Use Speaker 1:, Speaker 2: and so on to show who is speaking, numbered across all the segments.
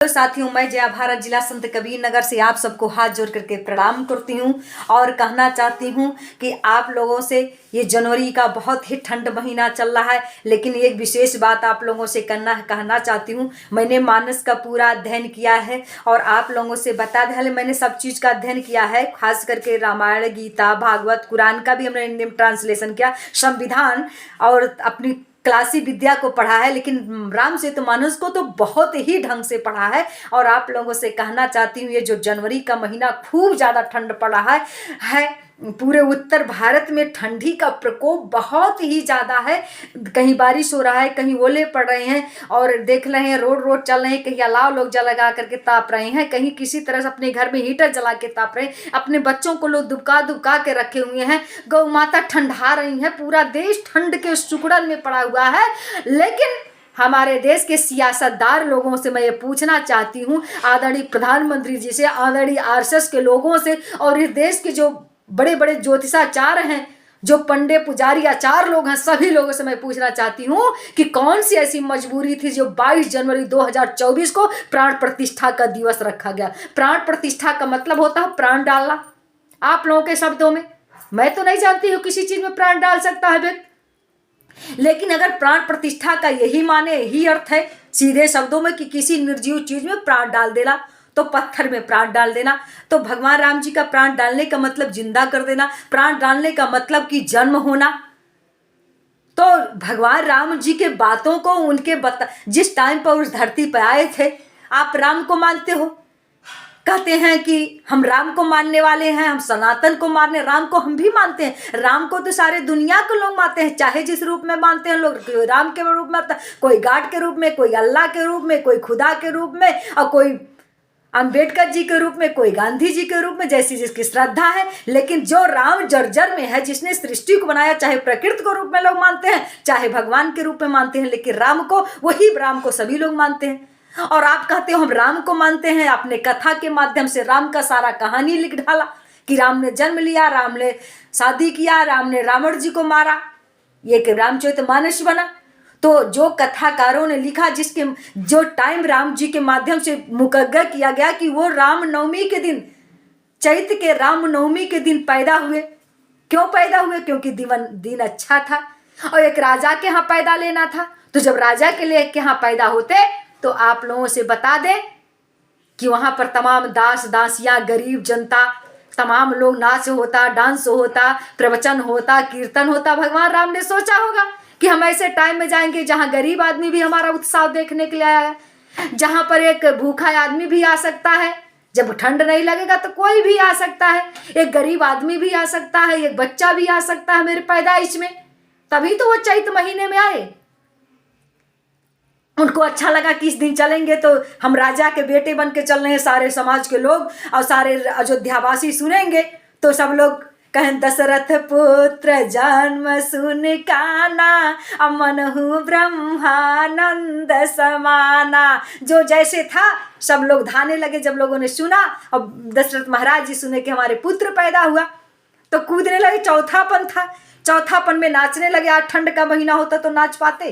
Speaker 1: तो साथियों, मैं जया भारत जिला संत कबीर नगर से आप सबको हाथ जोड़ करके प्रणाम करती हूँ और कहना चाहती हूँ कि आप लोगों से ये जनवरी का बहुत ही ठंड महीना चल रहा है, लेकिन एक विशेष बात आप लोगों से कहना चाहती हूँ। मैंने मानस का पूरा अध्ययन किया है और आप लोगों से बता दें, मैंने सब चीज़ का अध्ययन किया है, खास करके रामायण, गीता, भागवत, कुरान का भी हमने हिंदी में ट्रांसलेशन किया, संविधान और अपनी क्लासी विद्या को पढ़ा है, लेकिन रामचरितमानस को तो बहुत ही ढंग से पढ़ा है। और आप लोगों से कहना चाहती हूँ, ये जो जनवरी का महीना खूब ज़्यादा ठंड पड़ रहा है पूरे उत्तर भारत में ठंडी का प्रकोप बहुत ही ज़्यादा है। कहीं बारिश हो रहा है, कहीं ओले पड़ रहे हैं और देख रहे हैं रोड चल रहे हैं, कहीं अलाव लोग जला करके ताप रहे हैं, कहीं किसी तरह से अपने घर में हीटर जला के ताप रहे हैं, अपने बच्चों को लोग दुबका के रखे हुए हैं, गौ माता ठंडा रही है, पूरा देश ठंड के सुकड़न में पड़ा हुआ है। लेकिन हमारे देश के सियासतदार लोगों से मैं ये पूछना चाहती हूँ, आदरणीय प्रधानमंत्री जी से, आदरणीय आरएसएस के लोगों से और इस देश के जो बड़े बड़े ज्योतिषाचार हैं, जो पंडे पुजारी आचार लोग हैं, सभी लोगों से मैं पूछना चाहती हूँ कि कौन सी ऐसी मजबूरी थी जो 22 जनवरी 2024 को प्राण प्रतिष्ठा का दिवस रखा गया। प्राण प्रतिष्ठा का मतलब होता है प्राण डालना। आप लोगों के शब्दों में, मैं तो नहीं जानती हूँ किसी चीज में प्राण डाल सकता है व्यक्ति, लेकिन अगर प्राण प्रतिष्ठा का यही माने, यही अर्थ है सीधे शब्दों में कि किसी निर्जीव चीज में प्राण डाल देना, तो पत्थर में प्राण डाल देना, तो भगवान राम जी का प्राण डालने का मतलब जिंदा कर देना, प्राण डालने का मतलब कि जन्म होना। तो भगवान राम जी के बातों को उनके जिस टाइम पर उस धरती पर आए थे, आप राम को मानते हो, कहते हैं कि हम राम को मानने वाले हैं, हम सनातन को मानने, राम को हम भी मानते हैं। राम को तो सारे दुनिया के लोग मानते हैं, चाहे जिस रूप में मानते हैं लोग, राम के रूप में, कोई गाड के रूप में, कोई अल्लाह के रूप में, कोई खुदा के रूप में, और कोई अंबेडकर जी के रूप में, कोई गांधी जी के रूप में, जैसी जिसकी श्रद्धा है। लेकिन जो राम जर्जर में है, जिसने सृष्टि को बनाया, चाहे प्रकृति को रूप में लोग मानते हैं, चाहे भगवान के रूप में मानते हैं, लेकिन राम को, वही राम को सभी लोग मानते हैं। और आप कहते हो हम राम को मानते हैं, आपने कथा के माध्यम से राम का सारा कहानी लिख डाला कि राम ने जन्म लिया, राम ने शादी किया, राम ने रावण जी को मारा, ये कि रामचरितमानस बना। तो जो कथाकारों ने लिखा, जिसके जो टाइम राम जी के माध्यम से मुकर्रर किया गया कि वो रामनवमी के दिन, चैत्र के रामनवमी के दिन पैदा हुए। क्यों पैदा हुए? क्योंकि दिन अच्छा था और एक राजा के यहाँ पैदा लेना था। तो जब राजा के लिए के यहाँ पैदा होते, तो आप लोगों से बता दें कि वहाँ पर तमाम दास दासियाँ, गरीब जनता, तमाम लोग, नाच होता, डांस होता, प्रवचन होता, कीर्तन होता। भगवान राम ने सोचा होगा कि हम ऐसे टाइम में जाएंगे जहां गरीब आदमी भी हमारा उत्साह देखने के लिए आया है, जहां पर एक भूखा आदमी भी आ सकता है, जब ठंड नहीं लगेगा तो कोई भी आ सकता है, एक गरीब आदमी भी आ सकता है, एक बच्चा भी आ सकता है मेरे पैदाइश में। तभी तो वो चैत्र महीने में आए। उनको अच्छा लगा कि इस दिन चलेंगे तो हम राजा के बेटे बन के चल रहे हैं, सारे समाज के लोग और सारे अयोध्यावासी सुनेंगे तो सब लोग कहें दशरथ पुत्र जन्म सुन काना, अमनहु ब्रह्मानंद समाना। जो जैसे था सब लोग धाने लगे। जब लोगों ने सुना और दशरथ महाराज जी सुने कि हमारे पुत्र पैदा हुआ, तो कूदने लगे। चौथापन था, चौथापन में नाचने लगे। आज ठंड का महीना होता तो नाच पाते,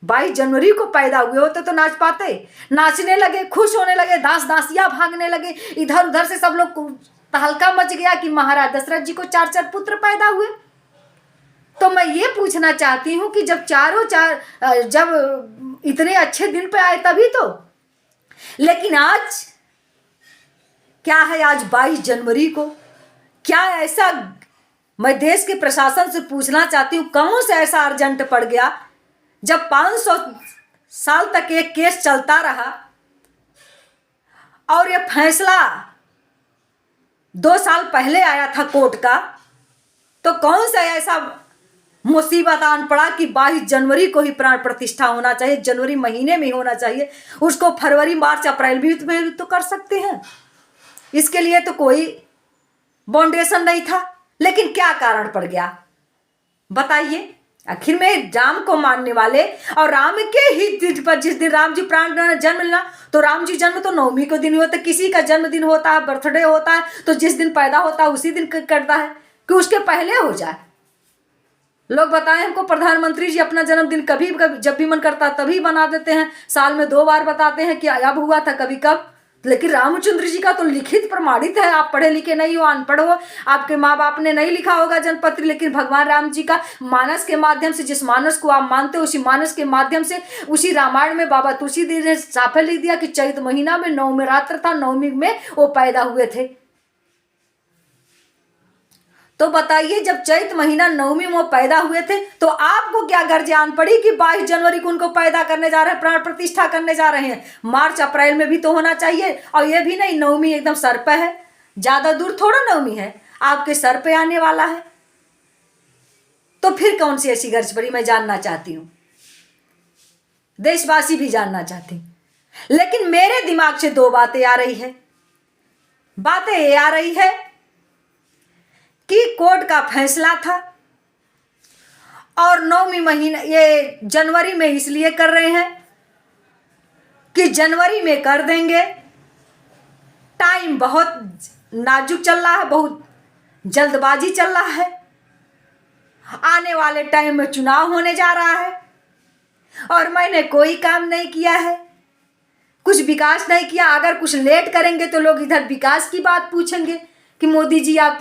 Speaker 1: 22 जनवरी को पैदा हुए होते तो नाच पाते। नाचने लगे, खुश होने लगे, दास दासियां भागने लगे, इधर उधर से सब लोग तहलका मच गया कि महाराज दशरथ जी को 4 पुत्र पैदा हुए। तो मैं ये पूछना चाहती हूँ कि जब जब इतने अच्छे दिन पे आए तभी तो, लेकिन आज क्या है? आज 22 जनवरी को क्या ऐसा, मैं देश के प्रशासन से पूछना चाहती हूँ, कौन सा ऐसा अर्जेंट पड़ गया जब 500 साल तक एक केस चलता रहा और ये फैसला 2 साल पहले आया था कोर्ट का, तो कौन सा ऐसा मुसीबत आन पड़ा कि 22 जनवरी को ही प्राण प्रतिष्ठा होना चाहिए, जनवरी महीने में होना चाहिए। उसको फरवरी, मार्च, अप्रैल भी तो कर सकते हैं। इसके लिए तो कोई बाउंडेशन नहीं था, लेकिन क्या कारण पड़ गया बताइए? आखिर में राम को मानने वाले और राम के ही दिन पर, जिस दिन राम जी प्राण जन्म लेना, तो राम जी जन्म तो नवमी को दिन होता है। किसी का जन्मदिन होता है, बर्थडे होता है, तो जिस दिन पैदा होता है उसी दिन करता है कि उसके पहले हो जाए। लोग बताएं हमको, प्रधानमंत्री जी अपना जन्मदिन कभी कभी जब भी मन करता तभी बना देते हैं, साल में 2 बार बताते हैं कि अब हुआ था कभी कब। लेकिन रामचंद्र जी का तो लिखित प्रमाणित है। आप पढ़े लिखे नहीं हो, अनपढ़ हो, आपके माँ बाप ने नहीं लिखा होगा जन्मपत्र, लेकिन भगवान राम जी का मानस के माध्यम से, जिस मानस को आप मानते हो उसी मानस के माध्यम से, उसी रामायण में बाबा तुलसीदास ने साफे लिख दिया कि चैत महीना में नवमी रात्र था, नवमी में वो पैदा हुए थे। तो बताइए, जब चैत महीना नवमी में पैदा हुए थे तो आपको क्या गर्जान पड़ी कि 22 जनवरी को उनको पैदा करने जा रहे हैं, प्राण प्रतिष्ठा करने जा रहे हैं? मार्च अप्रैल में भी तो होना चाहिए। और ये भी नहीं, नवमी एकदम सर पे है, ज्यादा दूर थोड़ा नवमी है, आपके सर पे आने वाला है। तो फिर कौन सी ऐसी गर्ज पड़ी, मैं जानना चाहती हूँ, देशवासी भी जानना चाहते हैं। लेकिन मेरे दिमाग से 2 बातें आ रही है। बातें ये आ रही है कि कोर्ट का फैसला था और 9वीं महीना ये जनवरी में इसलिए कर रहे हैं कि जनवरी में कर देंगे, टाइम बहुत नाजुक चल रहा है, बहुत जल्दबाजी चल रहा है, आने वाले टाइम में चुनाव होने जा रहा है और मैंने कोई काम नहीं किया है, कुछ विकास नहीं किया। अगर कुछ लेट करेंगे तो लोग इधर विकास की बात पूछेंगे कि मोदी जी आप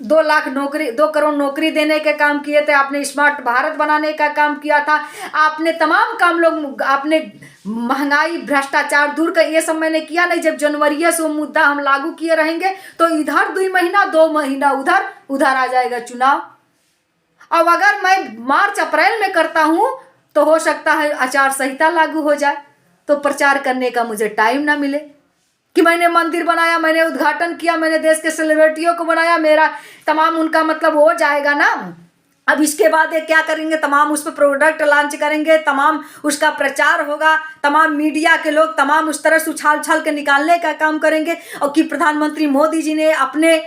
Speaker 1: 2 लाख नौकरी, 2 करोड़ नौकरी देने के काम किए थे, आपने स्मार्ट भारत बनाने का काम किया था, आपने तमाम काम लोग, आपने महंगाई भ्रष्टाचार दूर कर, ये सब मैंने किया नहीं। जब जनवरी से वो मुद्दा हम लागू किए रहेंगे तो इधर 2 महीना 2 महीना उधर आ जाएगा चुनाव। अब अगर मैं मार्च अप्रैल में करता हूँ तो हो सकता है आचार संहिता लागू हो जाए, तो प्रचार करने का मुझे टाइम ना मिले कि मैंने मंदिर बनाया, मैंने उद्घाटन किया, मैंने देश के सेलिब्रिटियों को बनाया, मेरा तमाम उनका मतलब हो जाएगा ना। अब इसके बाद ये क्या करेंगे, तमाम उस पर प्रोडक्ट लॉन्च करेंगे, तमाम उसका प्रचार होगा, तमाम मीडिया के लोग तमाम उस तरह से उछाल उछाल के निकालने का काम करेंगे। और कि प्रधानमंत्री मोदी जी ने अपने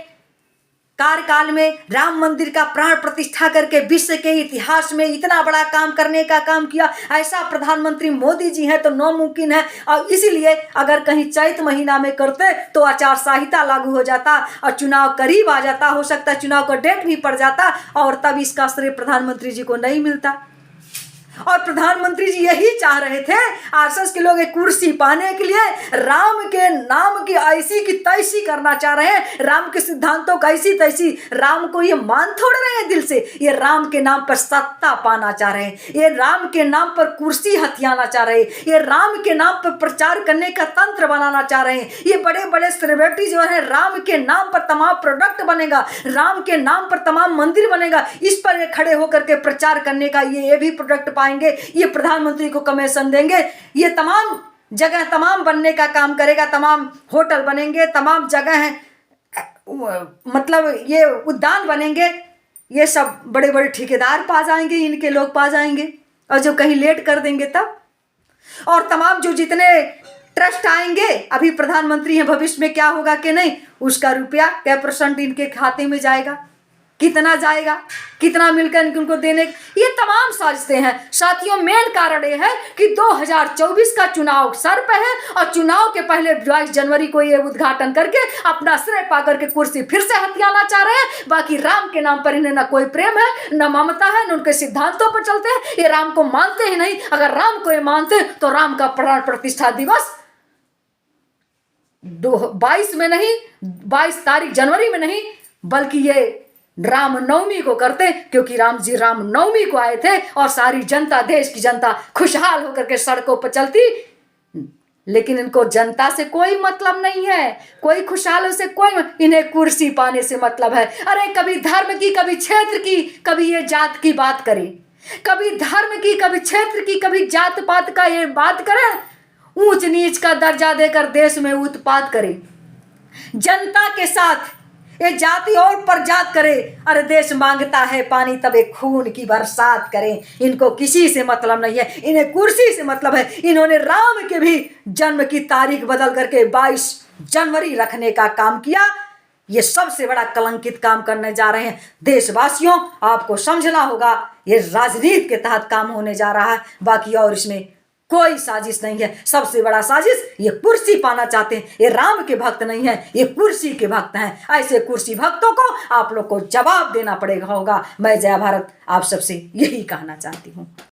Speaker 1: कार्यकाल में राम मंदिर का प्राण प्रतिष्ठा करके विश्व के इतिहास में इतना बड़ा काम करने का काम किया, ऐसा प्रधानमंत्री मोदी जी हैं तो नामुमकिन है। और इसीलिए अगर कहीं चैत महीना में करते तो आचार संहिता लागू हो जाता और चुनाव करीब आ जाता, हो सकता है चुनाव का डेट भी पड़ जाता और तब इसका श्रेय प्रधानमंत्री जी को नहीं मिलता। और प्रधानमंत्री जी यही चाह रहे थे, आरएसएस के लोग एक कुर्सी पाने के लिए राम के नाम की ऐसी की तैसी करना चाह रहे हैं, राम के सिद्धांतों का ऐसी तैसी। राम को ये मान थोड़ रहे हैं दिल से, ये राम के नाम पर सत्ता पाना चाह रहे हैं, ये राम के नाम पर कुर्सी हथियाना चाह रहे हैं, ये राम के नाम पर प्रचार करने का तंत्र बनाना चाह रहे हैं। ये बड़े बड़े सेलिब्रिटी जो है, राम के नाम पर तमाम प्रोडक्ट बनेगा, राम के नाम पर तमाम मंदिर बनेगा, इस पर ये खड़े होकर के प्रचार करने का ये भी प्रोडक्ट पाएंगे, ये प्रधानमंत्री को कमीशन देंगे, ये तमाम जगह तमाम बनने का काम करेगा, तमाम होटल बनेंगे, तमाम जगह मतलब ये उद्यान बनेंगे, ये सब बड़े बड़े ठेकेदार पा जाएंगे, इनके लोग पा जाएंगे। और जो कहीं लेट कर देंगे तब, और तमाम जो जितने ट्रस्ट आएंगे, अभी प्रधानमंत्री हैं, भविष्य में क्या होगा कि नहीं, उसका रुपया क्या % इनके खाते में जाएगा, कितना जाएगा, कितना मिलकर उनको देने, ये तमाम साजिशें हैं। साथियों, मेन कारण ये है कि 2024 का चुनाव सर पे है और चुनाव के पहले 22 जनवरी को ये उद्घाटन करके अपना श्रेय पा करके कुर्सी फिर से हथियाना चाह रहे हैं। बाकी राम के नाम पर इन्हें ना कोई प्रेम है, न ममता है, न उनके सिद्धांतों पर चलते हैं, ये राम को मानते ही नहीं। अगर राम को ये मानते तो राम का प्राण प्रतिष्ठा दिवस 22 में नहीं, 22 तारीख जनवरी में नहीं, बल्कि ये राम नवमी को करते, क्योंकि राम जी राम नवमी को आए थे और सारी जनता, देश की जनता खुशहाल होकर के सड़कों पर चलती। लेकिन इनको जनता से कोई मतलब नहीं है, कोई खुशहाल से कोई, इन्हें कुर्सी पाने से मतलब है। अरे कभी धर्म की, कभी क्षेत्र की, कभी ये जात की बात करें, कभी धर्म की, कभी क्षेत्र की, कभी जात पात का ये बात करें, ऊंच नीच का दर्जा देकर देश में उत्पात करें, जनता के साथ ये जाति और प्रजात करे। अरे देश मांगता है पानी तब एक खून की बरसात करें। इनको किसी से मतलब नहीं है, इन्हें कुर्सी से मतलब है। इन्होंने राम के भी जन्म की तारीख बदल करके 22 जनवरी रखने का काम किया। ये सबसे बड़ा कलंकित काम करने जा रहे हैं। देशवासियों, आपको समझना होगा, ये राजनीति के तहत काम होने जा रहा है, बाकी और इसमें कोई साजिश नहीं है। सबसे बड़ा साजिश ये कुर्सी पाना चाहते हैं। ये राम के भक्त नहीं है, ये कुर्सी के भक्त हैं। ऐसे कुर्सी भक्तों को आप लोग को जवाब देना पड़ेगा होगा। मैं जया भारत आप सबसे यही कहना चाहती हूँ।